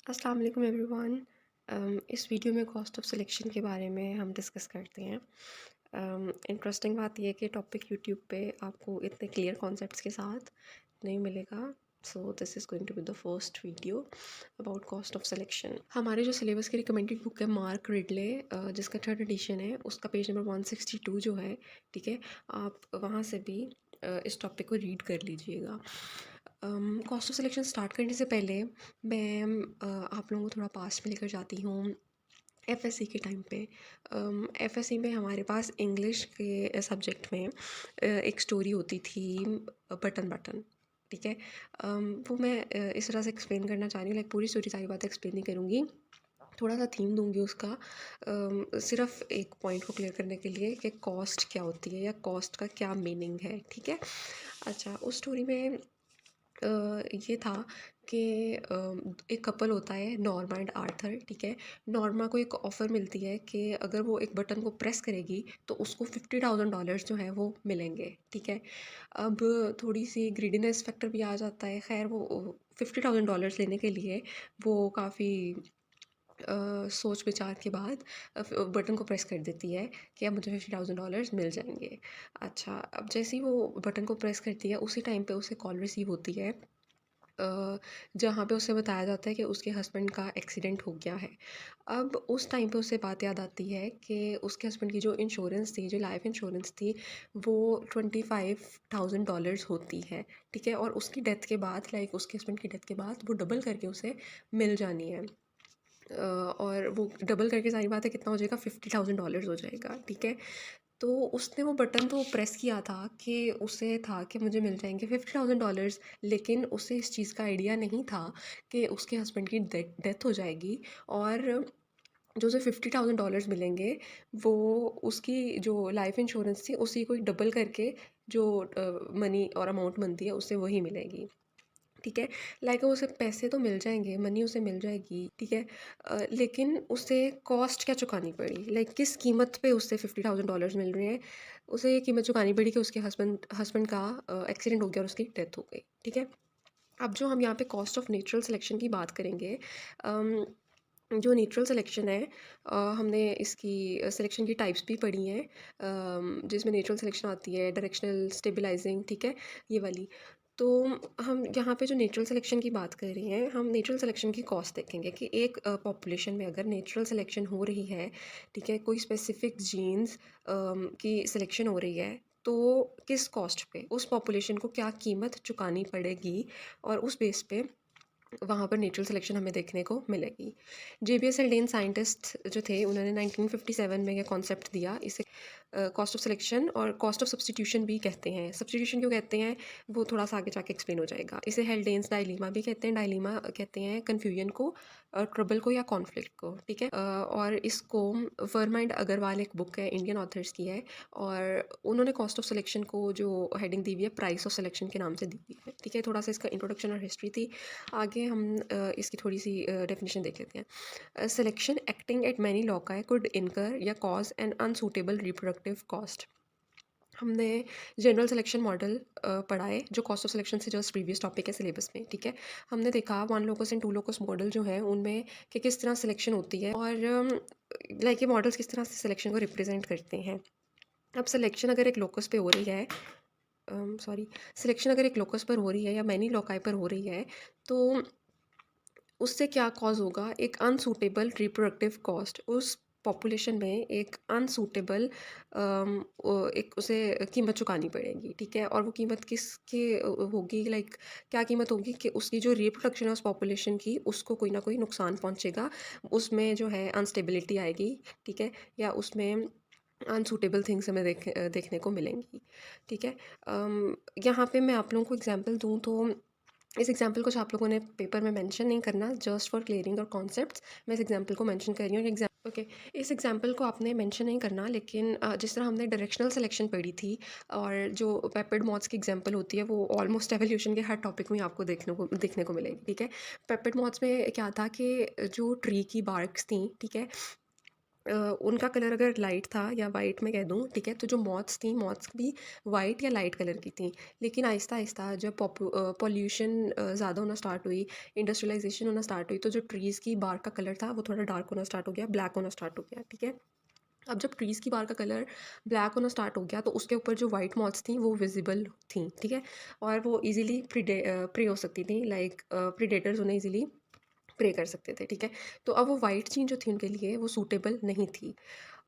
अस्सलाम वालेकुम एवरीवन। इस वीडियो में कॉस्ट ऑफ सिलेक्शन के बारे में हम डिस्कस करते हैं। इंटरेस्टिंग बात यह है कि टॉपिक यूट्यूब पे आपको इतने क्लियर कॉन्सेप्ट्स के साथ नहीं मिलेगा। So this is going to be the first video about cost of selection. हमारे जो सिलेबस की रिकमेंडेड बुक है मार्क रिडले, जिसका थर्ड एडिशन है, उसका पेज नंबर 162 जो है, ठीक है, आप वहाँ से भी इस टॉपिक को रीड कर लीजिएगा। कॉस्ट ऑफ सिलेक्शन स्टार्ट करने से पहले मैं आप लोगों को थोड़ा पास्ट में लेकर जाती हूँ। एफएससी के टाइम पे एफएससी में हमारे पास इंग्लिश के सब्जेक्ट में एक स्टोरी होती थी, बटन बटन, ठीक है। वो मैं इस तरह से एक्सप्लेन करना चाह रही हूँ, लाइक पूरी स्टोरी सारी बातें एक्सप्लेन नहीं करूँगी, थोड़ा सा थीम दूंगी उसका, सिर्फ एक पॉइंट को क्लियर करने के लिए कि कॉस्ट क्या होती है या कॉस्ट का क्या मीनिंग है, ठीक है। अच्छा, उस स्टोरी में ये था कि एक कपल होता है, नॉर्मा एंड आर्थर, ठीक है। नॉर्मा को एक ऑफ़र मिलती है कि अगर वो एक बटन को प्रेस करेगी तो उसको $50,000 जो है वो मिलेंगे, ठीक है। अब थोड़ी सी ग्रीडीनेस फैक्टर भी आ जाता है। खैर, वो $50,000 लेने के लिए वो काफ़ी सोच विचार के बाद बटन को प्रेस कर देती है कि अब मुझे $50,000 मिल जाएंगे। अच्छा, अब जैसे ही वो बटन को प्रेस करती है उसी टाइम पे उसे कॉल रिसीव होती है, जहाँ पे उसे बताया जाता है कि उसके हस्बैंड का एक्सीडेंट हो गया है। अब उस टाइम पे उसे बात याद आती है कि उसके हस्बैंड की जो इंश्योरेंस थी, जो लाइफ इंश्योरेंस थी, वो $25,000 होती है, ठीक है। और उसकी डेथ के बाद, लाइक उसके हस्बैंड की डेथ के बाद, वो डबल करके उसे मिल जानी है। और वो डबल करके सारी बातें कितना हो जाएगा, $50,000 हो जाएगा, ठीक है। तो उसने वो बटन तो प्रेस किया था कि उसे था कि मुझे मिल जाएंगे $50,000, लेकिन उसे इस चीज़ का आइडिया नहीं था कि उसके हस्बैंड की डेथ हो जाएगी, और जो उसे $50,000 मिलेंगे वो उसकी जो लाइफ इंश्योरेंस थी उसी को डबल करके जो मनी और अमाउंट बनती है उससे वही मिलेगी, ठीक है। लाइक उसे पैसे तो मिल जाएंगे, मनी उसे मिल जाएगी, ठीक है। लेकिन उसे कॉस्ट क्या चुकानी पड़ी, लाइक किस कीमत पे उससे $50,000 मिल रहे हैं। उसे ये कीमत चुकानी पड़ी कि उसके हस्बैंड हस्बैंड का एक्सीडेंट हो गया और उसकी डेथ हो गई, ठीक है। अब जो हम यहाँ पे कॉस्ट ऑफ नेचुरल सिलेक्शन की बात करेंगे, अम, जो नेचुरल सिलेक्शन है, हमने इसकी सिलेक्शन की टाइप्स भी पढ़ी हैं, जिसमें नेचुरल सिलेक्शन आती है डायरेक्शनल, स्टेबलाइजिंग, ठीक है, ये वाली। तो हम यहाँ पे जो नेचुरल सिलेक्शन की बात कर रहे हैं, हम नेचुरल सिलेक्शन की कॉस्ट देखेंगे कि एक पॉपुलेशन में अगर नेचुरल सिलेक्शन हो रही है, ठीक है, कोई स्पेसिफिक जीन्स की सिलेक्शन हो रही है, तो किस कॉस्ट पे उस पॉपुलेशन को क्या कीमत चुकानी पड़ेगी, और उस बेस पे वहाँ पर नेचुरल सिलेक्शन हमें देखने को मिलेगी। जेबीएस हेल्डेन साइंटिस्ट जो थे, उन्होंने 1957 में यह कॉन्सेप्ट दिया। इसे कॉस्ट ऑफ सिलेक्शन और कॉस्ट ऑफ सब्सटीट्यूशन भी कहते हैं। सब्सटीट्यूशन क्यों कहते हैं वो थोड़ा सा आगे जाके एक्सप्लेन हो जाएगा। इसे हेल्डेन्स डायलीमा भी कहते हैं। डायलीमा कहते हैं कन्फ्यूजन को, ट्रबल को या कॉन्फ्लिक्ट को, ठीक है। और इसको वर्मा एंड अग्रवाल, एक बुक है, इंडियन ऑथर्स की है, और उन्होंने कॉस्ट ऑफ सिलेक्शन को जो हेडिंग दी हुई है, प्राइस ऑफ सिलेक्शन के नाम से दी हुई है, ठीक है। थोड़ा सा इसका इंट्रोडक्शन और हिस्ट्री थी। आगे हम इसकी थोड़ी सी डेफिनेशन देख लेते हैं। Selection acting at many loci could incur या cause an unsuitable reproductive cost. हमने जनरल सिलेक्शन मॉडल पढ़ा है, जो कॉस्ट ऑफ सिलेक्शन से जस्ट प्रीवियस टॉपिक है सिलेबस में, ठीक है। हमने देखा one locus and two locus model जो है उनमें कि किस तरह सिलेक्शन होती है, और लाइक ये मॉडल्स किस तरह से सिलेक्शन को रिप्रेजेंट करते हैं। अब सिलेक्शन अगर एक लोकस पे हो रही है, सॉरी, सिलेक्शन अगर एक लोकस पर हो रही है या मैनी लोकाई पर हो रही है, तो उससे क्या कॉज होगा, एक अनसूटेबल रिप्रोडक्टिव कॉस्ट। उस पॉपुलेशन में एक अनसूटेबल एक उसे कीमत चुकानी पड़ेगी, ठीक है। और वो कीमत किसकी होगी, लाइक क्या कीमत होगी कि उसकी जो रिप्रोडक्शन है उस पॉपुलेशन की, उसको कोई ना कोई नुकसान पहुंचेगा, उसमें जो है अनस्टेबिलिटी आएगी, ठीक है, या उसमें अनसूटेबल थिंग्स हमें देखने को मिलेंगी, ठीक है। यहाँ पे मैं आप लोगों को एग्जांपल दूँ तो इस एग्जांपल कुछ आप लोगों ने पेपर में मेंशन नहीं करना, जस्ट फॉर क्लियरिंग और कॉन्सेप्ट्स मैं इस एग्जांपल को मेंशन कर रही हूँ। ओके, इस एग्जांपल को आपने मेंशन नहीं करना, लेकिन जिस तरह हमने डायरेक्शनल सिलेक्शन पढ़ी थी, और जो पेपेड मॉथ्स की एग्जांपल होती है, वो ऑलमोस्ट एवोल्यूशन के हर टॉपिक में आपको देखने को मिलेगी, ठीक है। पेपेड मॉथ्स में क्या था कि जो ट्री की बार्क्स थी, ठीक है, उनका कलर अगर लाइट था या वाइट मैं कह दूँ, ठीक है, तो जो मॉथ्स थी, मॉथ्स भी वाइट या लाइट कलर की थी। लेकिन आहिस्ता आहिस्ता जब पॉल्यूशन ज़्यादा होना स्टार्ट हुई, इंडस्ट्रियलाइजेशन होना स्टार्ट हुई, तो जो ट्रीज़ की बार्क का कलर था वो थोड़ा डार्क होना स्टार्ट हो गया, ब्लैक होना स्टार्ट हो गया, ठीक है। अब जब ट्रीज़ की बार का कलर ब्लैक होना स्टार्ट हो गया, तो उसके ऊपर जो वाइट मॉथ्स थी वो विजिबल थी, ठीक है। और वो इजीली प्रे हो सकती थी, लाइक प्रीडेटर्स उन्हें इजीली प्रे कर सकते थे, ठीक है। तो अब वो वाइट जीन जो थी उनके लिए वो सूटेबल नहीं थी।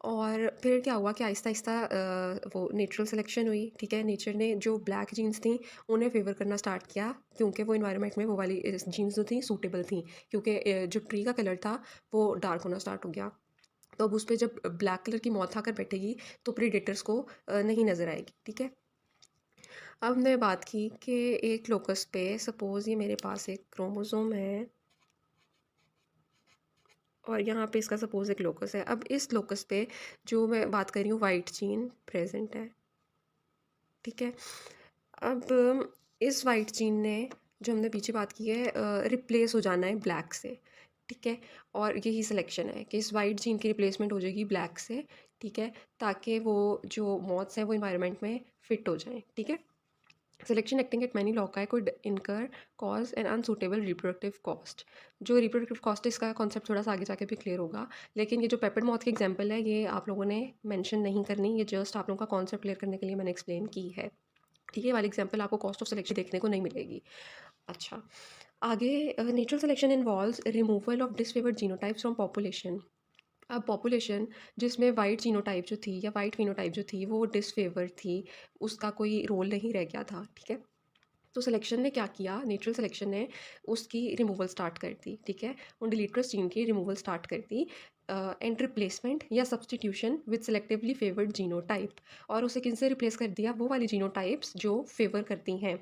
और फिर क्या हुआ कि आहिस्ता आहिस्ता वो नेचुरल सिलेक्शन हुई, ठीक है। नेचर ने जो ब्लैक जीन्स थी उन्हें फेवर करना स्टार्ट किया, क्योंकि वो इन्वायरमेंट में वो वाली जीन्स जो थी सूटेबल थी, क्योंकि जो ट्री का कलर था वो डार्क होना स्टार्ट हो गया। तो अब उस पे जब ब्लैक कलर की मौत आकर बैठेगी तो प्रीडेटर्स को नहीं नज़र आएगी, ठीक है। अब हमने बात की कि एक लोकस पे सपोज़ ये मेरे पास एक क्रोमोसोम है और यहाँ पे इसका सपोज़ एक लोकस है। अब इस लोकस पे जो मैं बात कर रही हूँ वाइट जीन प्रेजेंट है, ठीक है। अब इस वाइट जीन ने, जो हमने पीछे बात की है, रिप्लेस हो जाना है ब्लैक से, ठीक है। और यही सिलेक्शन है कि इस वाइट जीन की रिप्लेसमेंट हो जाएगी ब्लैक से, ठीक है, ताकि वो जो मॉथ्स हैं वो इन्वायरमेंट में फिट हो जाएं, ठीक है। Selection acting at many loci could incur cause an unsuitable reproductive cost। जो रिप्रोडक्टिव कॉस्ट है इसका कॉन्सेप्ट थोड़ा सा आगे जाके भी क्लियर होगा, लेकिन ये जो पेपेड मॉथ की एग्जांपल है ये आप लोगों ने मेंशन नहीं करनी, ये जस्ट आप लोगों का कॉन्सेप्ट क्लियर करने के लिए मैंने एक्सप्लेन की है, ठीक है। ये वाली एग्जांपल आपको कॉस्ट ऑफ सिलेक्शन देखने को नहीं मिलेगी। अच्छा, आगे natural selection involves removal of disfavoured genotypes from population. अब पॉपुलेशन जिसमें वाइट जीनोटाइप जो थी या वाइट फिनोटाइप जो थी वो डिसफेवर्ड थी, उसका कोई रोल नहीं रह गया था, ठीक है। तो सिलेक्शन ने क्या किया, नेचुरल सिलेक्शन ने उसकी रिमूवल स्टार्ट कर दी, ठीक है। उन डिलीटरस जीन की रिमूवल स्टार्ट कर दी एंड रिप्लेसमेंट या substitution with selectively favoured genotype. और उसे किनसे रिप्लेस कर दिया, वो वाली जीनोटाइप्स जो फेवर करती हैं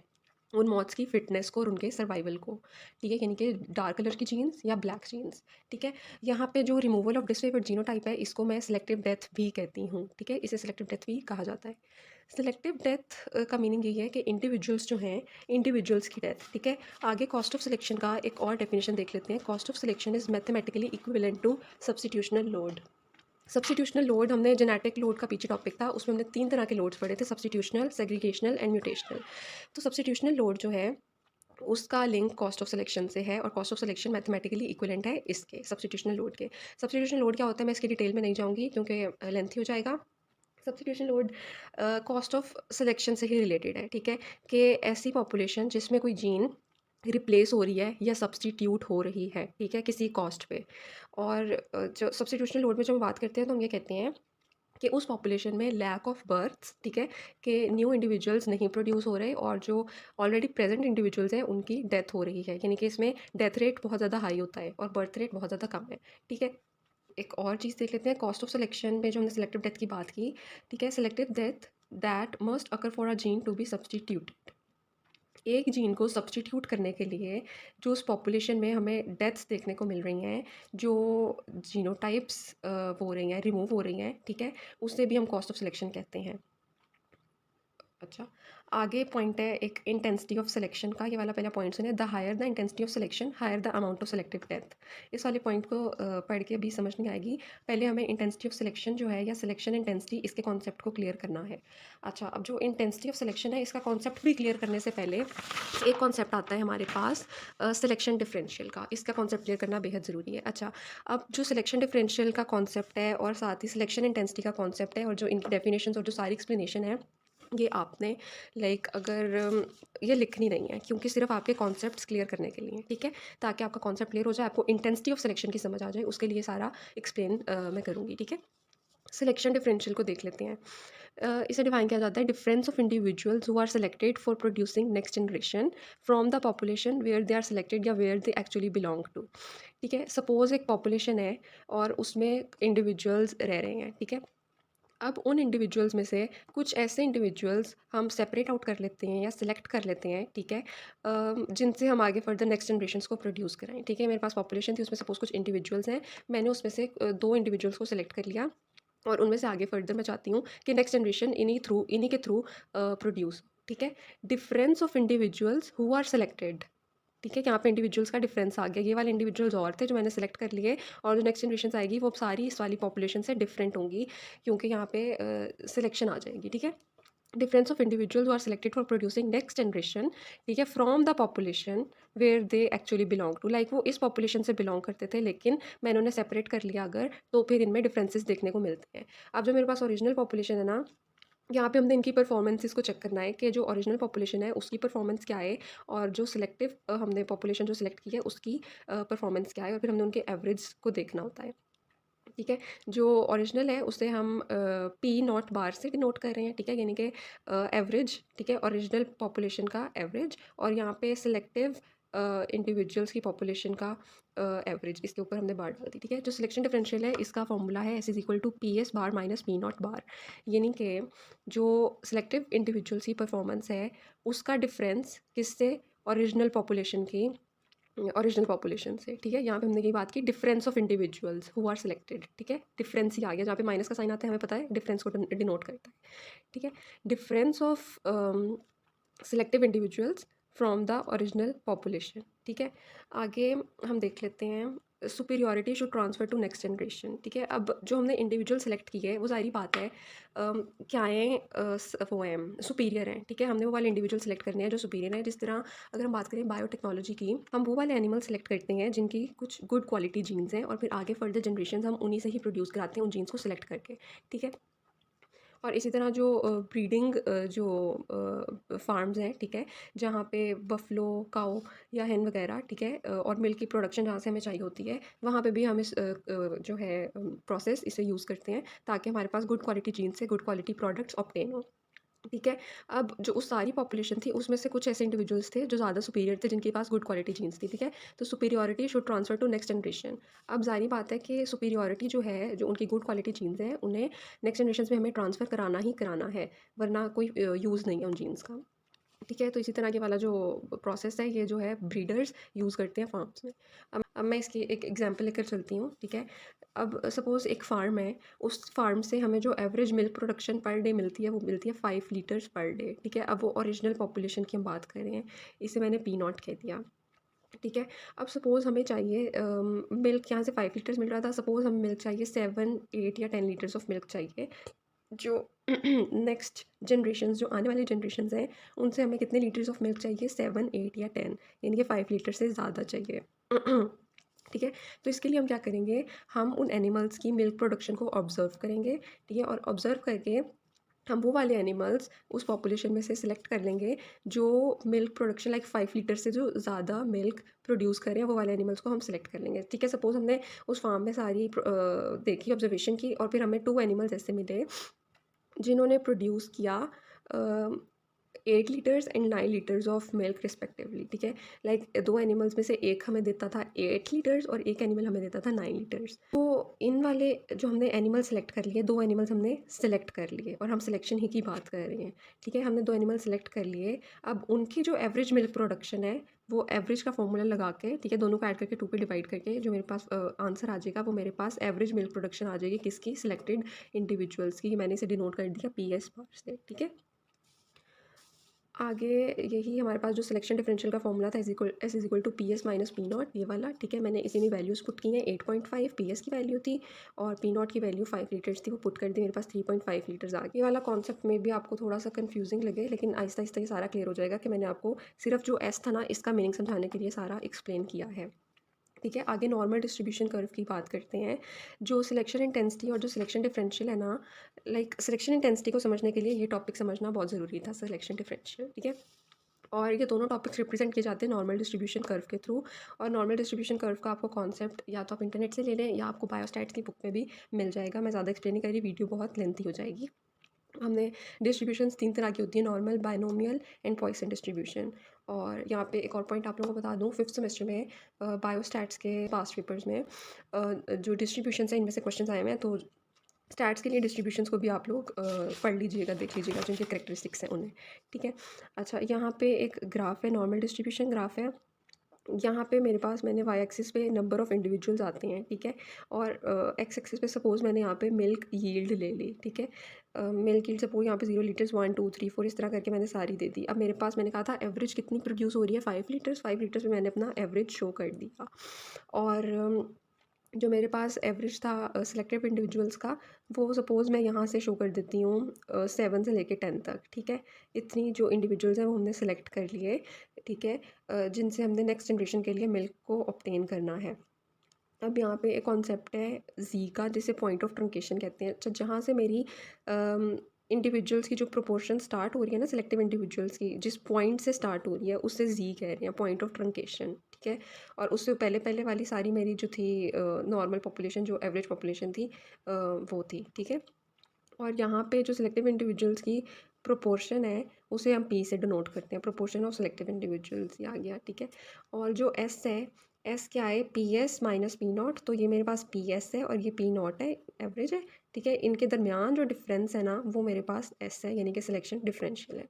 उन मॉथ्स की फिटनेस को और उनके सर्वाइवल को, ठीक है, यानी कि डार्क कलर की जीन्स या ब्लैक जीन्स, ठीक है। यहाँ पे जो रिमूवल ऑफ डिसफेवर्ड जीनोटाइप है इसको मैं सिलेक्टिव डेथ भी कहती हूँ, ठीक है, इसे सिलेक्टिव डेथ भी कहा जाता है। सिलेक्टिव डेथ का मीनिंग यही है कि इंडिविजुअल्स जो हैं, इंडिविजुअल्स की डेथ, ठीक है। आगे कॉस्ट ऑफ सिलेक्शन का एक और डेफिनेशन देख लेते हैं। Cost of selection is mathematically equivalent to substitutional load. Substitutional load, हमने जेनेटिक लोड का पीछे टॉपिक था उसमें हमने 3 तरह के लोड्स पढ़े थे, सब्स्टिट्यूशनल, सेग्रीगेशनल एंड म्यूटेशनल। तो सब्स्टिट्यूशनल लोड जो है उसका लिंक कॉस्ट ऑफ सिलेक्शन से है और cost of selection mathematically equivalent है इसके सब्स्टिट्यूशनल लोड के। सब्स्टिट्यूशनल लोड क्या होता है मैं इसकी डिटेल में नहीं जाऊँगी क्योंकि लेंथी हो जाएगा। Substitution load cost of selection से ही रिलेटेड है, ठीक है, कि ऐसी पॉपुलेशन जिसमें कोई जीन रिप्लेस हो रही है या सब्स्टिट्यूट हो रही है, ठीक है, किसी कॉस्ट पे। और जो सब्स्टिट्यूशनल लोड में जब हम बात करते हैं तो हम ये कहते हैं कि उस पॉपुलेशन में लैक ऑफ बर्थ्स, ठीक है, कि न्यू इंडिविजुअल्स नहीं प्रोड्यूस हो रहे और जो ऑलरेडी प्रेजेंट इंडिविजुअल्स हैं उनकी डेथ हो रही है, यानी कि इसमें डेथ रेट बहुत ज़्यादा हाई होता है और बर्थ रेट बहुत ज़्यादा कम है, ठीक है। एक और चीज़ देख लेते हैं कॉस्ट ऑफ सिलेक्शन में, जो हमने सिलेक्टिव डेथ की बात की, ठीक है। Selective death that must occur for a gene to be substituted. एक जीन को सब्स्टिट्यूट करने के लिए जो उस पॉपुलेशन में हमें डेथ्स देखने को मिल रही हैं, जो जीनोटाइप्स वो हो रही हैं, रिमूव हो रही हैं, ठीक है, उसे भी हम कॉस्ट ऑफ सिलेक्शन कहते हैं। अच्छा, आगे पॉइंट है एक इंटेंसिटी ऑफ सिलेक्शन का, ये वाला पहला पॉइंट सुनिए। The higher the intensity of selection higher the amount of selective death. इस वाले पॉइंट को पढ़ के अभी समझ नहीं आएगी, पहले हमें इंटेंसिटी ऑफ सिलेक्शन जो है या सिलेक्शन इंटेंसिटी इसके कॉन्सेप्ट को क्लियर करना है। अच्छा, अब जो इंटेंसिटी ऑफ सिलेक्शन है इसका कॉन्सेप्ट भी क्लियर करने से पहले एक कॉन्सेप्ट आता है हमारे पास सिलेक्शन डिफरेंशियल का, इसका कॉन्सेप्ट क्लियर करना बेहद ज़रूरी है। अच्छा, अब जो सिलेक्शन डिफरेंशियल का कॉन्सेप्ट है और साथ ही सिलेक्शन इंटेंसिटी का कॉन्सेप्ट है और जो इनकी डेफिनेशन और जो सारी एक्सप्लेनेशन है, ये आपने लाइक अगर ये लिखनी नहीं है, क्योंकि सिर्फ आपके कॉन्सेप्ट्स क्लियर करने के लिए, ठीक है, ताकि आपका कॉन्सेप्ट क्लियर हो जाए, आपको इंटेंसिटी ऑफ सिलेक्शन की समझ आ जाए, उसके लिए सारा एक्सप्लेन मैं करूँगी, ठीक है। सिलेक्शन डिफरेंशियल को देख लेते हैं। इसे डिफाइन किया जाता है difference of individuals who are selected for producing next generation from the population where they are selected या where they actually belong to, ठीक है। सपोज एक पॉपुलेशन है और उसमें इंडिविजुअल्स रह रहे हैं, ठीक है। अब उन इंडिविजुअल्स में से कुछ ऐसे इंडिविजुअल्स हम सेपरेट आउट कर लेते हैं या सिलेक्ट कर लेते हैं, ठीक है, जिनसे हम आगे फर्दर नेक्स्ट जनरेशन्स को प्रोड्यूस कराएं, ठीक है। मेरे पास पॉपुलेशन थी उसमें सपोज कुछ इंडिविजुअल्स हैं, मैंने उसमें से 2 इंडिविजुअल्स को सिलेक्ट कर लिया और उनमें से आगे फर्दर मैं चाहती हूँ कि नेक्स्ट जनरेशन इन्हीं के थ्रू प्रोड्यूस, ठीक है। Difference of individuals who are selected, ठीक है, यहाँ पे इंडिविजुअल्स का डिफरेंस आ गया। ये वाले इंडिविजुअल्स और थे जो मैंने सेलेक्ट कर लिए, और जो नेक्स्ट जनरेशन आएगी वो सारी इस वाली पॉपुलेशन से डिफरेंट होंगी, क्योंकि यहाँ पे सिलेक्शन आ जाएगी। ठीक है, difference of individuals are selected for producing next generation, ठीक है, from the population where they actually belong to. Like वो इस पॉपुलेशन से बिलोंग करते थे, लेकिन मैंने उन्हें सेपरेट कर लिया अगर, तो फिर इनमें डिफरेंसेस देखने को मिलते हैं। अब जो मेरे पास ओरिजिनल पॉपुलेशन है ना, यहाँ पे हमने इनकी परफॉर्मेंसेस को चेक करना है कि जो ओरिजिनल पॉपुलेशन है उसकी परफॉर्मेंस क्या है, और जो सिलेक्टिव हमने पॉपुलेशन जो सिलेक्ट की है उसकी परफॉर्मेंस क्या है, और फिर हमने उनके एवरेज को देखना होता है। ठीक है, जो ओरिजिनल है उसे हम पी नॉट बार से डिनोट कर रहे हैं। ठीक है, यानी कि एवरेज, ठीक है, ओरिजिनल पॉपुलेशन का एवरेज, और यहाँ पे सिलेक्टिव इंडिविजुअल्स की पॉपुलेशन का एवरेज, इसके ऊपर हमने बार डाल दी। ठीक है, जो सिलेक्शन डिफरेंशियल है इसका फॉर्मूला है S is equal to P S bar minus P not bar, यानी कि जो सिलेक्टिव इंडिविजुअल्स की परफॉर्मेंस है उसका डिफरेंस किससे, ओरिजिनल पॉपुलेशन की, ओरिजिनल पॉपुलेशन से। ठीक है, यहाँ पे हमने ये बात की difference of individuals who are selected. ठीक है, डिफरेंस ही आ गया, जहाँ पे माइनस का साइन आता है हमें पता है डिफरेंस को डिनोट करता है। ठीक है, difference of selective individuals from the original population. ठीक है, आगे हम देख लेते हैं superiority should transfer to next generation. ठीक है, अब जो हमने इंडिविजुअल सेलेक्ट की है वो सारी बात है क्या हैं, वो हैं सुपीरियर हैं। ठीक है, हमने वो वाले इंडिविजुअल सेलेक्ट करने हैं जो सुपीरियर हैं। जिस तरह अगर हम बात करें बायोटेक्नोलॉजी की, हम वो वाले एनिमल सेलेक्ट करते हैं जिनकी कुछ गुड क्वालिटी जीन्स हैं, और फिर आगे फर्दर जनरेशन हम उन्हीं से ही प्रोड्यूस कराते हैं उन जीन्स को सेलेक्ट करके। ठीक है, और इसी तरह जो ब्रीडिंग जो फार्म्स हैं, ठीक है, जहाँ पे बफलो, काऊ या hen वगैरह, ठीक है, और मिल्क की प्रोडक्शन जहाँ से हमें चाहिए होती है, वहाँ पे भी हम इस जो है प्रोसेस इसे यूज़ करते हैं ताकि हमारे पास गुड क्वालिटी जीन्स से गुड क्वालिटी प्रोडक्ट्स ऑब्टेन हो। ठीक है, अब जो उस सारी पॉपुलेशन थी उसमें से कुछ ऐसे इंडिविजुअल्स थे जो ज़्यादा सुपीरियर थे, जिनके पास गुड क्वालिटी जीन्स थी। ठीक है, तो superiority should transfer to next generation. अब ज़ाहिर बात है कि सुपीरियॉरिटी जो है, जो उनकी गुड क्वालिटी जीन्स हैं उन्हें नेक्स्ट जनरेशन में हमें ट्रांसफ़र कराना ही कराना है, वरना कोई यूज़ नहीं है उन जीन्स का। ठीक है, तो इसी तरह के वाला जो प्रोसेस है ये जो है ब्रीडर्स यूज़ करते हैं फार्म्स में। अब मैं इसकी एक एग्जांपल लेकर चलती हूँ। ठीक है, अब सपोज़ एक फार्म है, उस फार्म से हमें जो average milk production per day मिलती है वो मिलती है 5 लीटर्स पर डे। ठीक है, अब वो ओरिजिनल पॉपुलेशन की हम बात कर रहे हैं, इसे मैंने पी नॉट कह दिया। ठीक है, अब सपोज़ हमें चाहिए मिल्क, यहाँ से 5 लीटर्स मिल रहा था, सपोज़ हमें मिल्क चाहिए 7, 8 या 10 लीटर्स ऑफ मिल्क चाहिए। जो नेक्स्ट जनरेशन्स, जो आने वाली जनरेशन्स हैं, उनसे हमें कितने लीटर्स ऑफ मिल्क चाहिए, 7, 8 या 10, यानी कि 5 लीटर से ज़्यादा चाहिए। ठीक है, तो इसके लिए हम क्या करेंगे, हम उन एनिमल्स की मिल्क प्रोडक्शन को ऑब्ज़र्व करेंगे। ठीक है, और ऑब्ज़र्व करके हम वो वाले एनिमल्स उस पॉपुलेशन में से सिलेक्ट कर लेंगे जो मिल्क प्रोडक्शन लाइक 5 लीटर से जो ज़्यादा मिल्क प्रोड्यूस करें, वो वाले एनिमल्स को हम सिलेक्ट कर लेंगे। ठीक है, सपोज़ हमने उस फार्म में सारी देखी, ऑब्जर्वेशन की, और फिर हमें 2 एनिमल्स ऐसे मिले जिन्होंने प्रोड्यूस किया 8 litres and 9 litres of milk respectively. ठीक है, लाइक 2 एनिमल्स में से एक हमें देता था 8 लीटर्स और एक एनिमल हमें देता था 9 लीटर्स। तो इन वाले जो हमने एनिमल सेलेक्ट कर लिए, 2 एनिमल्स हमने सेलेक्ट कर लिए, और हम सिलेक्शन ही की बात कर रहे हैं। ठीक है, हमने 2 एनिमल सेलेक्ट कर लिए। अब उनकी जो एवरेज मिल्क प्रोडक्शन है, वो एवरेज का फॉर्मूला लगा के, ठीक है, दोनों को ऐड करके 2 पे डिवाइड करके जो मेरे पास आंसर आ जाएगा, वो मेरे पास एवरेज मिल्क प्रोडक्शन आ जाएगी किसकी, सिलेक्टेड इंडिविजुअल्स की। मैंने इसे डिनोट कर दिया पी एस बार से। ठीक है, आगे यही हमारे पास जो सिलेक्शन डिफरेंशियल का फॉर्मूला था, S is equal to P S minus P nought, ये वाला। ठीक है, मैंने इसी में वैल्यूज़ पुट की हैं। 8.5 पी एस की वैल्यू थी और पी नॉट की वैल्यू 5 लीटर्स थी, वो पुट कर दी, मेरे पास 3.5 लीटर्स आ गए। ये वाला कॉन्सेप्ट में भी आपको थोड़ा सा कन्फ्यूजिंग लगे, लेकिन आहिस्ता आहिस्ता ये सारा क्लियर हो जाएगा कि मैंने आपको सिर्फ जो एस था ना, इसका मीनिंग समझाने के लिए सारा एक्सप्लेन किया है। ठीक है, आगे नॉर्मल डिस्ट्रीब्यूशन कर्व की बात करते हैं। जो सिलेक्शन इंटेंसिटी और जो सिलेक्शन डिफरेंशियल है ना, लाइक सिलेक्शन इंटेंसिटी को समझने के लिए ये टॉपिक समझना बहुत ज़रूरी था, सिलेक्शन डिफरेंशियल। ठीक है, और ये दोनों टॉपिक्स रिप्रेजेंट किए जाते हैं नॉर्मल डिस्ट्रीब्यूशन कर्व के थ्रू। और नॉर्मल डिस्ट्रीब्यूशन कर्व का आपको कॉन्सेप्ट या तो आप इंटरनेट से ले लें या आपको बायोस्टैट्स की बुक में भी मिल जाएगा। मैं ज़्यादा एक्सप्लेन नहीं कर रही, वीडियो बहुत लेंथी हो जाएगी। हमने डिस्ट्रीब्यूशंस 3 तरह की होती है, normal, binomial and Poisson distribution. और यहाँ पे एक और पॉइंट आप लोगों को बता दूँ, 5th सेमेस्टर में बायोस्टैट्स के पास्ट पेपर्स में जो डिस्ट्रीब्यूशंस हैं इनमें से क्वेश्चंस आए हुए हैं, तो स्टैट्स के लिए डिस्ट्रीब्यूशंस को भी आप लोग पढ़ लीजिएगा, देख लीजिएगा जिनके करेक्टरिस्टिक्स हैं उन्हें। ठीक है, अच्छा, यहाँ पे एक ग्राफ है, नॉर्मल डिस्ट्रीब्यूशन ग्राफ है। यहाँ पे मेरे पास मैंने वाई एक्सिस पे नंबर ऑफ़ इंडिविजुअल्स आते हैं, ठीक है? और एक्स एक्सिस पे सपोज़ मैंने यहाँ पे मिल्क यील्ड ले ली, ठीक है? मिल्क यील्ड सपोज़ यहाँ पे 0 लीटर्स 1 2 3 4 इस तरह करके मैंने सारी दे दी। अब मेरे पास मैंने कहा था एवरेज कितनी प्रोड्यूस हो रही है 5 लीटर्स में मैंने अपना एवरेज शो कर दिया। और जो मेरे पास एवरेज था सिलेक्टेड इंडिविजुअल्स का, वो सपोज़ मैं यहाँ से शो कर देती हूँ 7 से लेके 10 तक, ठीक है? इतनी जो इंडिविजुअल्स हैं वो हमने सेलेक्ट कर लिए, ठीक है? जिनसे हमने नेक्स्ट जनरेशन के लिए मिल्क को ऑब्टेन करना है। अब यहाँ पे एक कॉन्सेप्ट है ज़ी का, जिसे पॉइंट ऑफ ट्रंकेशन कहते हैं। अच्छा, जहाँ से मेरी इंडिविजुअल्स की जो प्रोपोर्शन स्टार्ट हो रही है ना, सिलेक्टिव इंडिविजुअल्स की जिस पॉइंट से स्टार्ट हो रही है उसे ज़ी कह रहे हैं, पॉइंट ऑफ ट्रंकेशन, ठीक है? और उससे पहले पहले वाली सारी मेरी जो थी नॉर्मल पॉपुलेशन, जो एवरेज पॉपुलेशन थी, वो थी, ठीक है? और यहाँ पे जो सिलेक्टिव इंडिविजुअल्स की प्रोपोर्शन है उसे हम पी से डिनोट करते हैं, प्रोपोर्शन ऑफ सिलेक्टिव इंडिविजुअल्स, ये आ गया, ठीक है? और जो एस है, एस क्या है, P S minus P not, तो ये मेरे पास पी एस है और ये पी नॉट है, एवरेज है, ठीक है? इनके दरमियान जो डिफरेंस है ना वो मेरे पास एस है, यानी कि सिलेक्शन डिफरेंशियल है।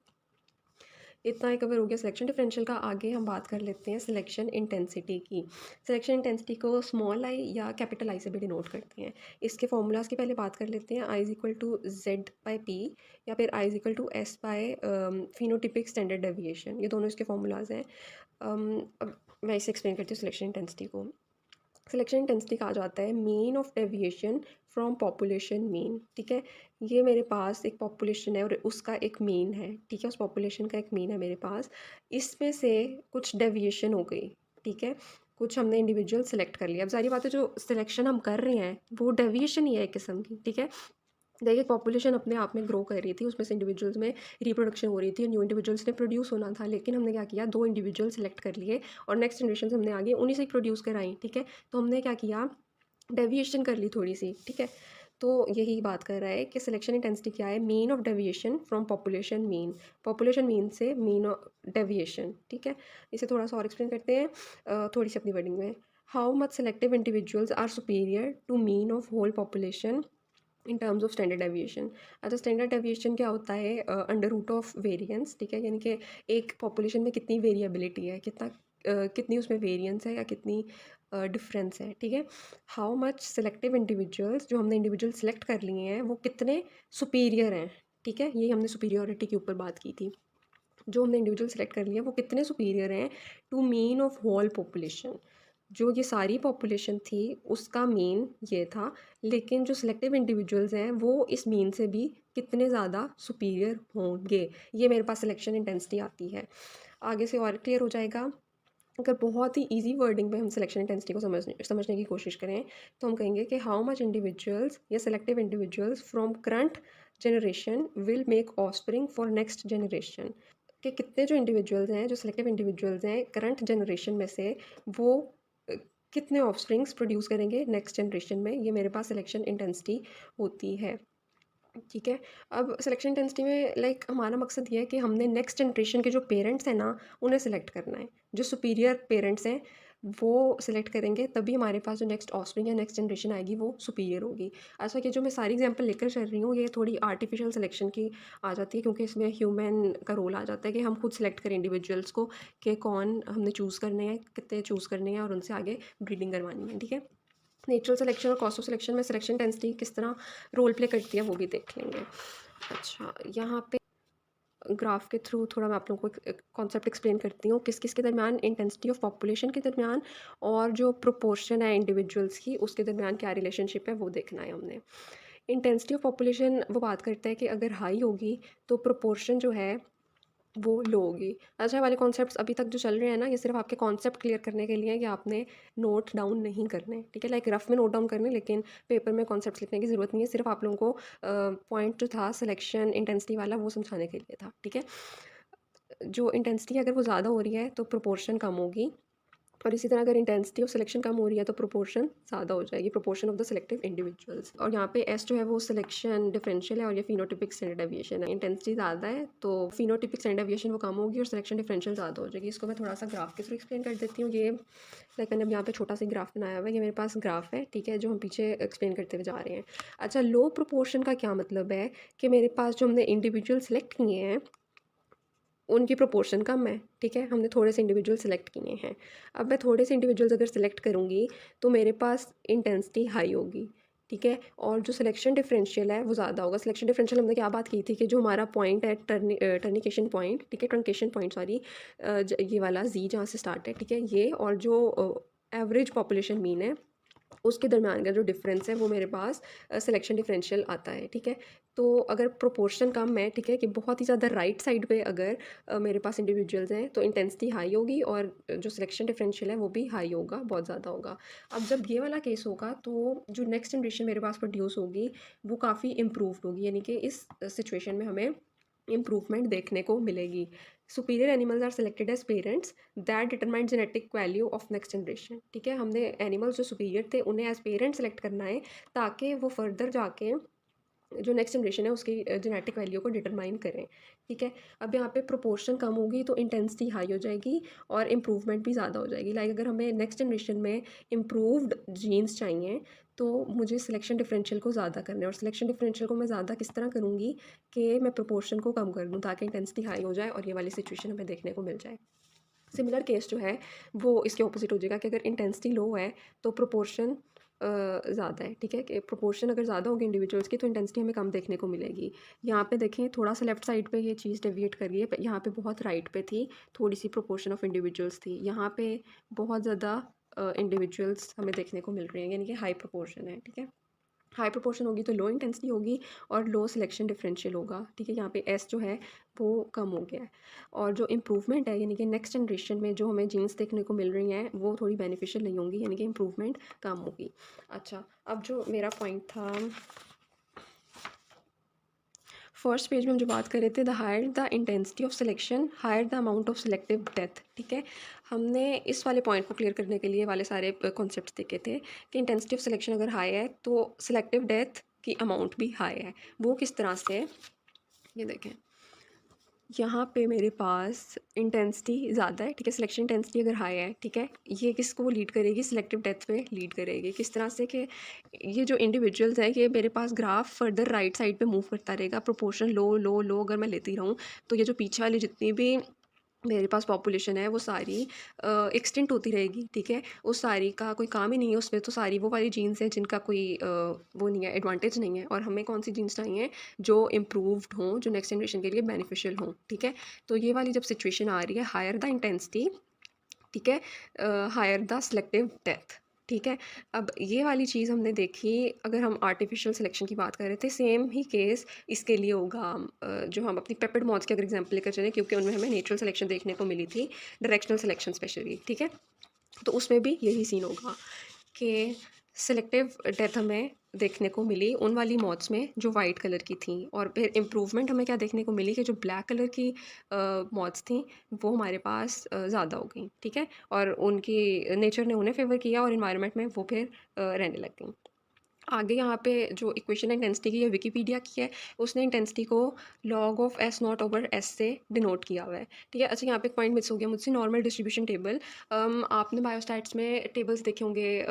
इतना ही कवर हो गया सिलेक्शन डिफरेंशियल का। आगे हम बात कर लेते हैं सिलेक्शन इंटेंसिटी की। सिलेक्शन इंटेंसिटी को स्मॉल आई या कैपिटल आई से भी डिनोट करते हैं। इसके फॉर्मूलाज की पहले बात कर लेते हैं। I is equal to Z by P या फिर I is equal to S by phenotypic standard deviation, ये दोनों इसके फॉर्मूलाज हैं। अब मैं इसे एक्सप्लेन करती हूँ सिलेक्शन इंटेंसिटी को। सिलेक्शन इंटेंसिटी कहा जाता है mean of deviation from population mean, ठीक है? ये मेरे पास एक पॉपुलेशन है और उसका एक मीन है, ठीक है? उस पॉपुलेशन का एक मीन है मेरे पास, इसमें से कुछ डेविएशन हो गई, ठीक है? कुछ हमने इंडिविजुअल सेलेक्ट कर लिया। अब सारी बातें जो सिलेक्शन हम कर रहे हैं वो डेविएशन ही है एक किस्म की, ठीक है? देखिए पॉपुलेशन अपने आप में ग्रो कर रही थी, उसमें से इंडिविजुअल्स में रिप्रोडक्शन हो रही थी, न्यू इंडिविजुअल्स ने प्रोड्यूस होना था, लेकिन हमने क्या किया, 2 इंडिविजुअल सेलेक्ट कर लिए और नेक्स्ट जनरेशन हमने आगे उन्हीं से प्रोड्यूस कराई, ठीक है? तो हमने क्या किया, डेविएशन कर ली थोड़ी सी, ठीक है? तो यही बात कर रहा है कि सिलेक्शन इंटेंसिटी क्या है, mean of deviation from population mean, population mean से मीन ऑफ डेविएशन, ठीक है? इसे थोड़ा सा और एक्सप्लेन करते हैं थोड़ी सी अपनी वर्डिंग में। How much selective individuals are superior to mean of whole population in terms of standard deviation. अच्छा, स्टैंडर्ड डेविएशन क्या होता है, अंडर रूट ऑफ वेरिएंस, ठीक है? यानी कि एक पॉपुलेशन में कितनी वेरिएबिलिटी है, कितनी उसमें वेरिएंस है या कितनी डिफरेंस है, ठीक है? हाउ मच सेलेक्टिव इंडिविजुअल्स, जो हमने इंडिविजुअल सेलेक्ट कर लिए हैं वो कितने सुपीरियर हैं, ठीक है? ये हमने सुपीरियरिटी के ऊपर बात की थी। जो हमने इंडिविजुअल सेलेक्ट कर लिया वो कितने सुपीरियर हैं to mean of whole population. जो ये सारी पॉपुलेशन थी उसका मीन ये था, लेकिन जो सिलेक्टिव इंडिविजुअल्स हैं वो इस मीन से भी कितने ज़्यादा सुपीरियर होंगे, ये मेरे पास सिलेक्शन इंटेंसिटी आती है। आगे से और क्लियर हो जाएगा। अगर बहुत ही इजी वर्डिंग में हम सिलेक्शन इंटेंसिटी को समझने की कोशिश करें तो हम कहेंगे कि हाउ मच इंडिविजुअल्स या selective individuals from current generation will make offspring for next generation, कि कितने जो इंडिविजुअल्स हैं, जो सेलेक्टिव इंडिविजुअल्स हैं करंट जनरेशन में से, वो अ, कितने ऑफस्प्रिंग्स प्रोड्यूस करेंगे नेक्स्ट जनरेशन में, ये मेरे पास सिलेक्शन इंटेंसिटी होती है, ठीक है? अब सिलेक्शन इंटेंसिटी में लाइक हमारा मकसद ये है कि हमने नेक्स्ट जनरेशन के जो पेरेंट्स हैं ना उन्हें सेलेक्ट करना है। जो सुपीरियर पेरेंट्स हैं वो सेलेक्ट करेंगे तभी हमारे पास जो नेक्स्ट ऑफस्प्रिंग या नेक्स्ट जनरेशन आएगी वो सुपीरियर होगी। ऐसा कि जो मैं सारी एग्जांपल लेकर चल रही हूँ ये थोड़ी आर्टिफिशियल सिलेक्शन की आ जाती है, क्योंकि इसमें ह्यूमन का रोल आ जाता है कि हम खुद सेलेक्ट करें इंडिविजुअल्स को कि कौन हमने चूज़ करने हैं, कितने चूज़ करने हैं और उनसे आगे ब्रीडिंग करवानी है, ठीक है? नेचुरल सिलेक्शन और कॉस्ट ऑफ सिलेक्शन में सिलेक्शन डेंसिटी किस तरह रोल प्ले करती है वो भी देख लेंगे। अच्छा, यहाँ पे ग्राफ के थ्रू थोड़ा मैं आप लोगों को एक कॉन्सेप्ट एक्सप्लेन करती हूँ, किस किस के दरमियान, इंटेंसिटी ऑफ पॉपुलेशन के दरमियान और जो प्रोपोर्शन है इंडिविजुअल्स की उसके दरमियान क्या रिलेशनशिप है वो देखना है हमने। इंटेंसिटी ऑफ पॉपुलेशन वो बात करता है कि अगर हाई होगी तो प्रोपोर्शन जो है वो लो होगी। अच्छा, वाले कॉन्सेप्ट्स अभी तक जो चल रहे हैं ना, ये सिर्फ आपके कॉन्सेप्ट क्लियर करने के लिए है कि आपने नोट डाउन नहीं करने, ठीक है? लाइक रफ में नोट डाउन करने, लेकिन पेपर में कॉन्सेप्ट्स लिखने की ज़रूरत नहीं है। सिर्फ आप लोगों को पॉइंट जो था सिलेक्शन इंटेंसिटी वाला वो समझाने के लिए था, ठीक है? जो इंटेंसिटी अगर वो ज़्यादा हो रही है तो प्रोपोर्शन कम होगी, और इसी तरह अगर इंटेंसिटी ऑफ सिलेक्शन कम हो रही है तो प्रोपोर्शन ज़्यादा हो जाएगी, proportion of the selective individuals. और यहाँ पे एस जो है वो सिलेक्शन डिफरेंशियल है और ये फिनोटिपिक स्टैंडर्ड डेविएशन है। इंटेंसिटी ज़्यादा है तो फिनोटिपिक स्टैंडर्ड डेविएशन वो कम होगी और सिलेक्शन डिफरेंशियल ज़्यादा हो जाएगी। इसको मैं थोड़ा सा ग्राफ के थ्रू एक्सप्लेन कर देती हूँ। ये लाइक मैंने अब यहाँ पे छोटा सा ग्राफ बनाया हुआ है, ये मेरे पास ग्राफ है, ठीक है, जो हम पीछे एक्सप्लेन करते हुए जा रहे हैं। अच्छा, लो प्रोपोर्शन का क्या मतलब है कि मेरे पास जो हमने इंडिविजुअल सेलेक्ट किए हैं उनकी प्रोपोर्शन कम है, ठीक है। हमने थोड़े से इंडिविजुअल सेलेक्ट किए हैं। अब मैं थोड़े से इंडिविजुअल्स अगर सेलेक्ट करूँगी तो मेरे पास इंटेंसिटी हाई होगी, ठीक है। और जो सिलेक्शन डिफरेंशियल है वो ज़्यादा होगा। सिलेक्शन डिफरेंशियल हमने क्या बात की थी कि जो हमारा पॉइंट है टर्निकेशन पॉइंट, ठीक है, ट्रंकेशन पॉइंट सॉरी, ये वाला जी जहाँ से स्टार्ट है, ठीक है, ये और जो एवरेज पॉपुलेशन मीन है उसके दरमियान का जो डिफरेंस है वो मेरे पास सिलेक्शन डिफरेंशियल आता है, ठीक है। तो अगर प्रोपोर्शन कम है, ठीक है, कि बहुत ही ज़्यादा राइट साइड पे अगर मेरे पास इंडिविजुअल्स हैं तो इंटेंसिटी हाई होगी और जो सिलेक्शन डिफरेंशियल है वो भी हाई होगा, बहुत ज़्यादा होगा। अब जब ये वाला केस होगा तो जो नेक्स्ट जनरेशन मेरे पास प्रोड्यूस होगी वो काफ़ी इम्प्रूव्ड होगी, यानी कि इस सिचुएशन में हमें इम्प्रूवमेंट देखने को मिलेगी। Superior animals are selected as parents that determine genetic value of next generation, ठीक है। हमने एनिमल्स जो सुपीरियर थे उन्हें एज पेरेंट सेलेक्ट करना है ताकि वो फर्दर जाके जो नेक्स्ट जनरेशन है उसकी जेनेटिक वैल्यू को डिटरमाइन करें, ठीक है। अब यहाँ पे प्रोपोर्शन कम होगी तो इंटेंसिटी हाई हो जाएगी और इम्प्रूवमेंट भी ज़्यादा हो जाएगी। लाइक अगर हमें नेक्स्ट जनरेशन में इम्प्रूव्ड जीन्स चाहिए तो मुझे सिलेक्शन डिफरेंशियल को ज़्यादा करना है, और सिलेक्शन डिफरेंशियल को मैं ज़्यादा किस तरह करूँगी कि मैं प्रोपोर्शन को कम कर दूँ ताकि इंटेंसिटी हाई हो जाए और ये वाली सिचुएशन हमें देखने को मिल जाए। सिमिलर केस जो है वो इसके ऑपोजिट हो जाएगा कि अगर इंटेंसिटी लो है तो प्रोपोर्शन ज़्यादा है, ठीक है, कि प्रोपोर्शन अगर ज़्यादा होगी इंडिविजुअल्स की तो इंटेंसिटी हमें कम देखने को मिलेगी। यहाँ पे देखें थोड़ा सा लेफ्ट साइड पे ये चीज़ डेविएट कर रही है, यहाँ पे बहुत राइट पे थी, थोड़ी सी प्रोपोर्शन ऑफ इंडिविजुअल्स थी, यहाँ पे बहुत ज़्यादा इंडिविजुअल्स हमें देखने को मिल रही हैं, यानी कि हाई प्रोपोर्शन है, ठीक है। हाई प्रोपोर्शन होगी तो लो इंटेंसिटी होगी और लो सिलेक्शन डिफरेंशियल होगा, ठीक है। यहाँ पे एस जो है वो कम हो गया है और जो इम्प्रूवमेंट है यानी कि नेक्स्ट जनरेशन में जो हमें जीन्स देखने को मिल रही हैं वो थोड़ी बेनिफिशियल नहीं होंगी, यानी कि इम्प्रूवमेंट कम होगी। अच्छा, अब जो मेरा पॉइंट था फर्स्ट पेज में हम जो बात कर रहे थे, the higher the intensity of selection higher the amount of selective death, ठीक है। हमने इस वाले पॉइंट को क्लियर करने के लिए वाले सारे कॉन्सेप्ट्स देखे थे कि इंटेंसिटी ऑफ सिलेक्शन अगर हाई है तो सिलेक्टिव डेथ की अमाउंट भी हाई है। वो किस तरह से, ये देखें, यहाँ पे मेरे पास इंटेंसिटी ज़्यादा है, ठीक है, सिलेक्शन इंटेंसिटी अगर हाई है, ठीक है, ये किसको लीड करेगी, सिलेक्टिव डेथ पे लीड करेगी। किस तरह से कि ये जो इंडिविजुअल्स हैं ये मेरे पास ग्राफ फर्दर राइट साइड पे मूव करता रहेगा, प्रोपोर्शन लो लो लो अगर मैं लेती रहूँ तो ये जो पीछे वाली जितनी भी मेरे पास पॉपुलेशन है वो सारी एक्सटिंक्ट होती रहेगी, ठीक है। उस सारी का कोई काम ही नहीं है, उसमें तो सारी वो वाली जीन्स हैं जिनका कोई वो नहीं है, एडवांटेज नहीं है। और हमें कौन सी जीन्स चाहिए जो इम्प्रूव्ड हों, जो नेक्स्ट जनरेशन के लिए बेनिफिशियल हों, ठीक है। तो ये वाली जब सिचुएशन आ रही है, हायर द इंटेंसिटी, ठीक है, हायर द सेलेक्टिव डेथ, ठीक है। अब ये वाली चीज़ हमने देखी अगर हम आर्टिफिशियल सिलेक्शन की बात कर रहे थे, सेम ही केस इसके लिए होगा। जो हम अपनी पेपेड मॉथ्स की अगर एग्जांपल लेकर चलें, क्योंकि उनमें हमें नेचुरल सिलेक्शन देखने को मिली थी, डायरेक्शनल सिलेक्शन स्पेशली, ठीक है। तो उसमें भी यही सीन होगा कि सिलेक्टिव डेथ हमें देखने को मिली उन वाली मॉथ्स में जो वाइट कलर की थी, और फिर इम्प्रूवमेंट हमें क्या देखने को मिली कि जो ब्लैक कलर की मॉथ्स थी वो हमारे पास ज़्यादा हो गई, ठीक है। और उनकी नेचर ने उन्हें फेवर किया और इन्वायरमेंट में वो फिर रहने लग गई। आगे यहाँ पे जो इक्वेशन है इंटेंसिटी की, ये विकिपीडिया की है, उसने इंटेंसिटी को log of S nought over S से डिनोट किया हुआ है, ठीक है। अच्छा, यहाँ पे एक पॉइंट मिस हो गया मुझसे, नॉर्मल डिस्ट्रीब्यूशन टेबल। आपने बायोस्टैट्स में टेबल्स देखे होंगे,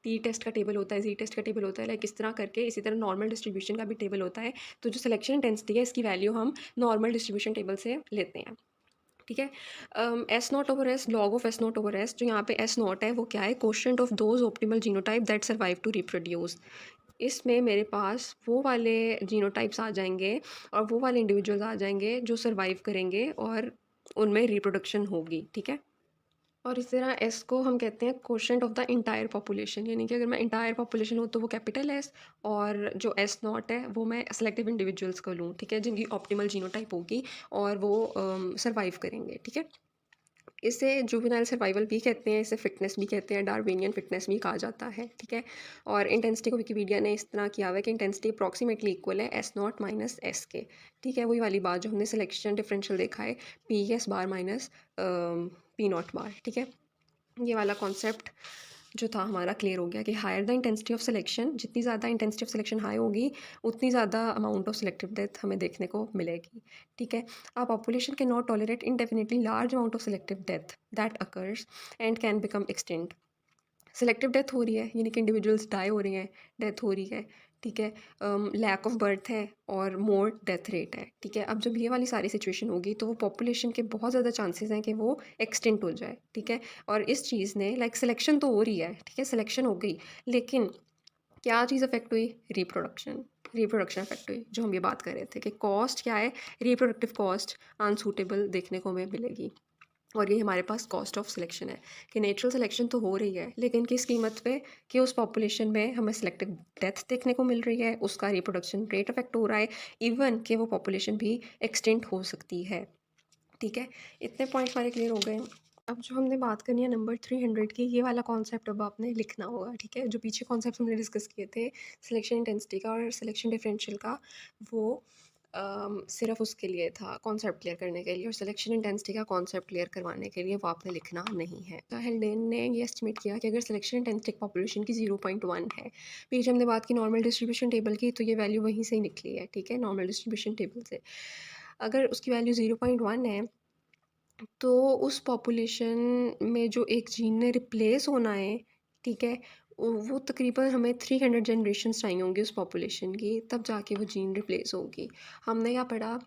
टी टेस्ट का टेबल होता है, जी टेस्ट का टेबल होता है, लाइक इस तरह करके इसी तरह नॉर्मल डिस्ट्रीब्यूशन का भी टेबल होता है। तो जो सिलेक्शन इंटेंसिटी है इसकी वैल्यू हम नॉर्मल डिस्ट्रीब्यूशन टेबल से लेते हैं, ठीक है। S nought over S, log of S nought over S, जो यहाँ पे एस नॉट है वो क्या है, quotient of those optimal genotype that survive to reproduce. इसमें मेरे पास वो वाले जीनोटाइप्स आ जाएंगे और वो वाले इंडिविजुअल्स आ जाएंगे जो सरवाइव करेंगे और उनमें रिप्रोडक्शन होगी, ठीक है। और इस तरह एस को हम कहते हैं quotient of the entire population, यानी कि अगर मैं इंटायर पॉपुलेशन हूँ तो वो कैपिटल एस, और जो एस नॉट है वो मैं सेलेक्टिव इंडिविजुअल्स को लूँ, ठीक है, जिनकी ऑप्टिमल जीनोटाइप होगी और वो सरवाइव करेंगे, ठीक है। इसे जुवेनाइल सर्वाइवल भी कहते हैं, इसे फिटनेस भी कहते हैं, डार्विनियन फिटनेस भी कहा जाता है, ठीक है। और इंटेंसिटी को विकिपीडिया ने इस तरह किया हुआ है कि इंटेंसिटी अप्रॉक्सीमेटली इक्वल है एस नॉट माइनस एस के, ठीक है। वही वाली बात जो हमने सिलेक्शन डिफरेंशियल देखा है, P S bar minus P not bar, ठीक है। ये वाला कॉन्सेप्ट जो था हमारा क्लियर हो गया कि higher the intensity of selection, जितनी ज़्यादा इंटेंसिटी ऑफ सिलेक्शन हाई होगी उतनी ज़्यादा अमाउंट ऑफ सिलेक्टिव डेथ हमें देखने को मिलेगी, ठीक है। A population can not tolerate indefinitely large amount of selective death that occurs and can become extinct. Selective death हो रही है यानी कि इंडिविजुअल्स डाई हो रही हैं, डेथ हो रही है, ठीक है, लैक ऑफ बर्थ है और मोर डेथ रेट है, ठीक है। अब जब ये वाली सारी सिचुएशन होगी तो वो पॉपुलेशन के बहुत ज़्यादा चांसेस हैं कि वो एक्सटिंक्ट हो जाए, ठीक है। और इस चीज़ ने लाइक सिलेक्शन तो हो रही है, ठीक है, सिलेक्शन हो गई, लेकिन क्या चीज़ अफेक्ट हुई? रिप्रोडक्शन। रिप्रोडक्शन अफेक्ट हुई, जो हम ये बात कर रहे थे कि कॉस्ट क्या है, रिप्रोडक्टिव कॉस्ट अनसूटेबल देखने को हमें मिलेगी। और ये हमारे पास कॉस्ट ऑफ सिलेक्शन है कि नेचुरल सिलेक्शन तो हो रही है, लेकिन किस कीमत पे? कि उस पॉपुलेशन में हमें सिलेक्टिव डेथ देखने को मिल रही है, उसका रिप्रोडक्शन रेट अफेक्ट हो रहा है, इवन कि वो पॉपुलेशन भी एक्सटेंट हो सकती है, ठीक है। इतने पॉइंट हमारे क्लियर हो गए। अब जो हमने बात करनी है नंबर 300 की, ये वाला कॉन्सेप्ट अब आपने लिखना होगा, ठीक है। जो पीछे कॉन्सेप्ट हमने डिस्कस किए थे सिलेक्शन इंटेंसिटी का और सिलेक्शन डिफरेंशियल का, वो सिर्फ उसके लिए था, कॉन्सेप्ट क्लियर करने के लिए, और सिलेक्शन इंटेंसिटी का कॉन्सेप्ट क्लियर करवाने के लिए वो आपने लिखना नहीं है। तो हेल्डेन ने ये एस्टिमेट किया कि अगर सिलेक्शन इंटेंसिटी पॉपुलेशन की 0.1 है, पीछे हमने बात की नॉर्मल डिस्ट्रीब्यूशन टेबल की, तो ये वैल्यू वहीं से ही निकली है, ठीक है, नॉर्मल डिस्ट्रीब्यूशन टेबल से। अगर उसकी वैल्यू 0.1 है तो उस पॉपुलेशन में जो एक जीन ने रिप्लेस होना है, ठीक है, वो तकरीबन हमें 300 जनरेशन्स चाहिए होंगी उस पॉपुलेशन की, तब जाके वो जीन रिप्लेस होगी। हमने क्या पढ़ा,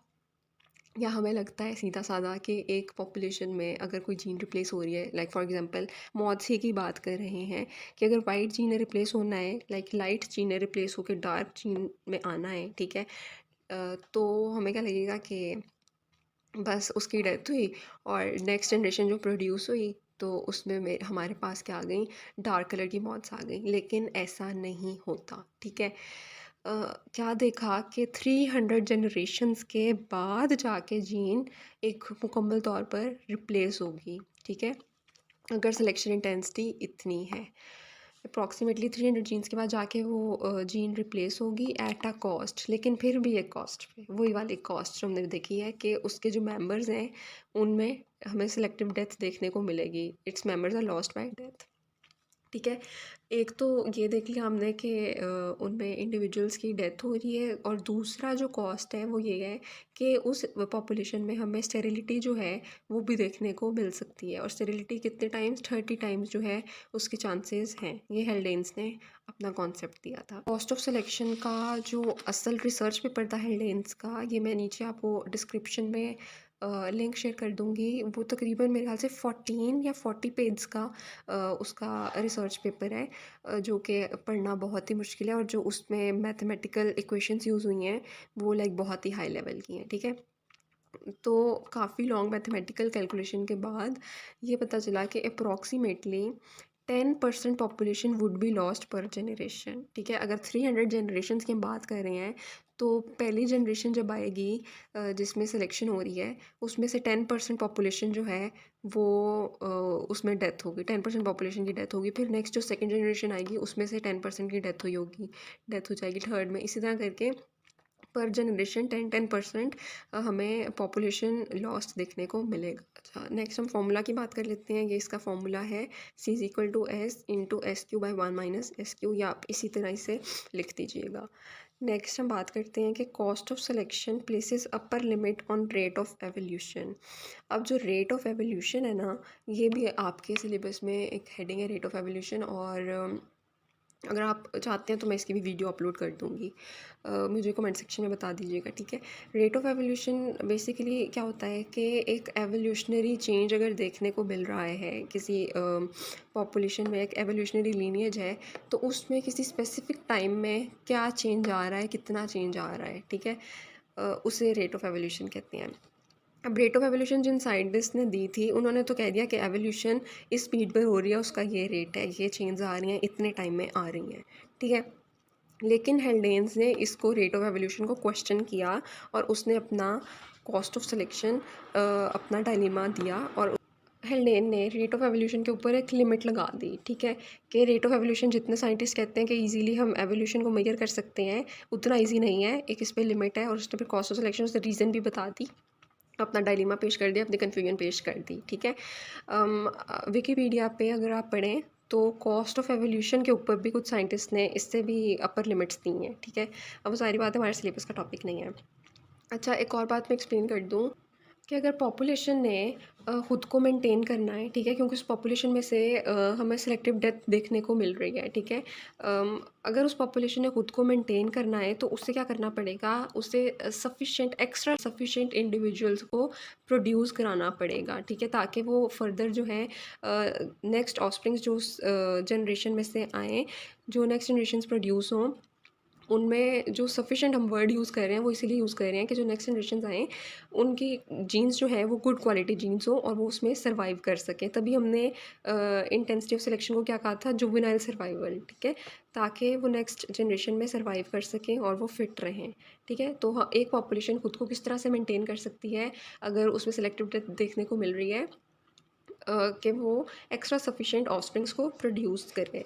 या हमें लगता है सीधा साधा कि एक पॉपुलेशन में अगर कोई जीन रिप्लेस हो रही है, लाइक फॉर एग्जांपल मौत की बात कर रहे हैं कि अगर वाइट जीन ने रिप्लेस होना है, लाइक लाइट जीन ने रिप्लेस होकर डार्क जीन में आना है, ठीक है, तो हमें क्या लगेगा कि बस उसकी डेथ हुई और नेक्स्ट जनरेशन जो प्रोड्यूस हुई तो उसमें हमारे पास क्या आ गई, डार्क कलर की मॉड्स आ गई, लेकिन ऐसा नहीं होता, ठीक है। क्या देखा कि 300 जनरेशन्स के बाद जाके जीन एक मुकम्मल तौर पर रिप्लेस होगी, ठीक है, अगर सिलेक्शन इंटेंसिटी इतनी है। अप्रॉक्सीमेटली 300 जीन्स के बाद जाके वो जीन रिप्लेस होगी एट अ कॉस्ट, लेकिन फिर भी एक कॉस्ट पे, वही वाली कॉस्ट जो हमने देखी है कि उसके जो मेंबर्स हैं उनमें हमें सिलेक्टिव डेथ देखने को मिलेगी, its members are lost by death, ठीक है। एक तो ये देख लिया हमने कि उनमें इंडिविजुअल्स की डेथ हो रही है, और दूसरा जो कॉस्ट है वो ये है कि उस पॉपुलेशन में हमें स्टेरिलिटी जो है वो भी देखने को मिल सकती है, और स्टेरिलिटी कितने टाइम्स, 30 टाइम्स जो है उसके चांसेस हैं। ये हेल्डेन्स ने अपना कॉन्सेप्ट दिया था। कॉस्ट ऑफ सिलेक्शन का जो असल रिसर्च पेपर था हेल्डेन्स का, ये मैं नीचे आपको डिस्क्रिप्शन में लिंक शेयर कर दूँगी। वो तकरीबन मेरे ख्याल से 14 या 40 पेज का उसका रिसर्च पेपर है, जो कि पढ़ना बहुत ही मुश्किल है, और जो उसमें मैथमेटिकल इक्वेशंस यूज़ हुई हैं वो लाइक बहुत ही हाई लेवल की हैं, ठीक है। तो काफ़ी लॉन्ग मैथमेटिकल कैलकुलेशन के बाद ये पता चला कि approximately 10% population would be lost पर जनरेशन, ठीक है। अगर 300 जनरेशन की हम बात कर रहे हैं तो पहली जनरेशन जब आएगी जिसमें सिलेक्शन हो रही है, उसमें से 10% पॉपुलेशन जो है वो उसमें डेथ होगी, 10% पॉपुलेशन की डेथ होगी। फिर नेक्स्ट जो सेकंड जनरेशन आएगी उसमें से 10% की डेथ हुई होगी, डेथ हो जाएगी थर्ड में, इसी तरह करके पर जनरेशन 10% हमें पॉपुलेशन लॉस देखने को मिलेगा। अच्छा, नेक्स्ट हम फार्मूला की बात कर लेते हैं। ये इसका फार्मूला है C=S × SQ/1 - SQ, या आप इसी तरह इसे लिख दीजिएगा। नेक्स्ट हम बात करते हैं कि cost of selection places upper limit on rate of evolution. अब जो रेट ऑफ एवोल्यूशन है ना, ये भी आपके सिलेबस में एक हेडिंग है, रेट ऑफ एवोल्यूशन, और अगर आप चाहते हैं तो मैं इसकी भी वीडियो अपलोड कर दूँगी, मुझे कमेंट सेक्शन में बता दीजिएगा, ठीक है। रेट ऑफ एवोल्यूशन बेसिकली क्या होता है कि एक एवोल्यूशनरी चेंज अगर देखने को मिल रहा है किसी पॉपुलेशन में, एक एवोल्यूशनरी लीनिएज है, तो उसमें किसी स्पेसिफिक टाइम में क्या चेंज आ रहा है, कितना चेंज आ रहा है, ठीक है, उसे रेट ऑफ एवोल्यूशन कहते हैं। अब रेट ऑफ एवोल्यूशन जिन साइंटिस्ट ने दी थी उन्होंने तो कह दिया कि एवोल्यूशन इस स्पीड पर हो रही है, उसका ये रेट है, ये चेंज आ रही हैं, इतने टाइम में आ रही हैं, ठीक है। लेकिन हेल्डेन्स ने इसको रेट ऑफ एवोल्यूशन को क्वेश्चन किया और उसने अपना कॉस्ट ऑफ सिलेक्शन अपना डायलेमा दिया, और हेल्डेन ने रेट ऑफ एवोल्यूशन के ऊपर एक लिमिट लगा दी, ठीक है, कि रेट ऑफ एवोल्यूशन जितने साइंटिस्ट कहते हैं कि इजीली हम एवोल्यूशन को मेजर कर सकते हैं, उतना इजी नहीं है, एक इस पर लिमिट है, और उसने फिर कॉस्ट ऑफ सिलेक्शन उसने रीज़न भी बता दी, अपना डायलेमा पेश कर दिया, अपनी कन्फ्यूजन पेश कर दी, ठीक है। विकीपीडिया पे अगर आप पढ़ें तो कॉस्ट ऑफ एवोल्यूशन के ऊपर भी कुछ साइंटिस्ट ने इससे भी अपर लिमिट्स दी हैं, ठीक है। अब वो सारी बातें हमारे सिलेबस का टॉपिक नहीं है। अच्छा, एक और बात मैं एक्सप्लेन कर दूँ कि अगर पॉपुलेशन ने खुद को मेंटेन करना है, ठीक है, क्योंकि उस पॉपुलेशन में से हमें सिलेक्टिव डेथ देखने को मिल रही है, ठीक है। अगर उस पॉपुलेशन ने खुद को मेंटेन करना है तो उससे क्या करना पड़ेगा, उसे सफिशिएंट एक्स्ट्रा सफिशिएंट इंडिविजुअल्स को प्रोड्यूस कराना पड़ेगा, ठीक है, ताकि वो फर्दर जो है नेक्स्ट ऑफस्प्रिंग्स जो जनरेशन में से आएँ, जो नेक्स्ट जनरेशन्स प्रोड्यूस हों, उनमें जो सफिशिएंट हम वर्ड यूज़ कर रहे हैं वो इसीलिए यूज़ कर रहे हैं कि जो नेक्स्ट जनरेशन्स आएँ, उनकी जीन्स जो है वो गुड क्वालिटी जीन्स हो और वो उसमें सर्वाइव कर सकें। तभी हमने इंटेंसिटी ऑफ सिलेक्शन को क्या कहा था, जुवेनाइल सर्वाइवल, ठीक है, ताकि वो नेक्स्ट जनरेशन में सर्वाइव कर सकें और वो फिट रहें, ठीक है। तो हाँ, एक पॉपुलेशन खुद को किस तरह से मेंटेन कर सकती है अगर उसमें सेलेक्टिव डेथ देखने को मिल रही है, कि वो एक्स्ट्रा सफिशिएंट ऑफस्प्रिंग्स को प्रोड्यूस करें।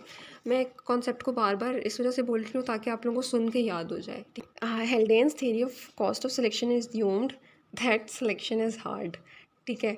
मैं कॉन्सेप्ट को बार बार इस वजह से बोल रही हूँ ताकि आप लोगों को सुन के याद हो जाए। Haldane's theory of cost of selection is doomed that selection is hard, ठीक है।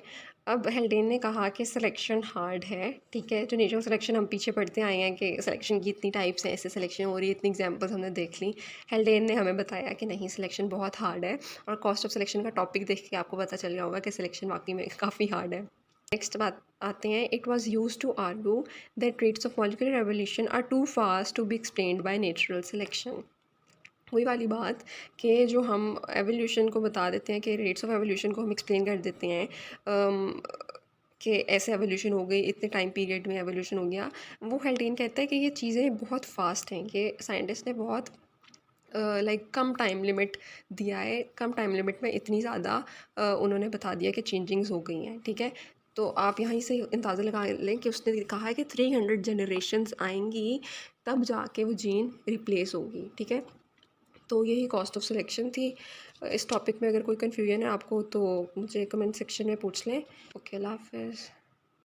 अब हेल्डेन ने कहा कि सिलेक्शन हार्ड है, ठीक है। जो नेचुरल सिलेक्शन हम पीछे पढ़ते आए हैं कि सिलेक्शन की इतनी टाइप्स हैं, ऐसे सिलेक्शन हो रही है, इतनी एग्जांपल्स हमने देख ली। हेल्डेन ने हमें बताया कि नहीं, सिलेक्शन बहुत हार्ड है, और कॉस्ट ऑफ सिलेक्शन का टॉपिक देख के आपको पता चल गया होगा कि सिलेक्शन वाकई में काफ़ी हार्ड है। नेक्स्ट बात आते हैं, it was use to argue that rates of molecular evolution are too fast to be explained by natural selection. वही वाली बात कि जो हम एवोल्यूशन को बता देते हैं कि रेट्स ऑफ एवोल्यूशन को हम एक्सप्लेन कर देते हैं कि ऐसे एवोल्यूशन हो गई, इतने टाइम पीरियड में एवोल्यूशन हो गया। वो हेल्डेन कहता है कि ये चीज़ें बहुत फास्ट हैं, कि साइंटिस्ट ने बहुत लाइक कम टाइम लिमिट दिया है, कम टाइम लिमिट में इतनी ज़्यादा उन्होंने बता दिया कि चेंजिंग्स हो गई हैं, ठीक है। तो आप यहाँ से अंदाज़ा लगा लें कि उसने कहा है कि 300 जनरेशन्स आएंगी तब जाके वो जीन रिप्लेस होगी, ठीक है। तो यही कॉस्ट ऑफ सिलेक्शन थी। इस टॉपिक में अगर कोई कन्फ्यूजन है आपको तो मुझे कमेंट सेक्शन में पूछ लें। ओके, अल्लाह हाफ़िज़।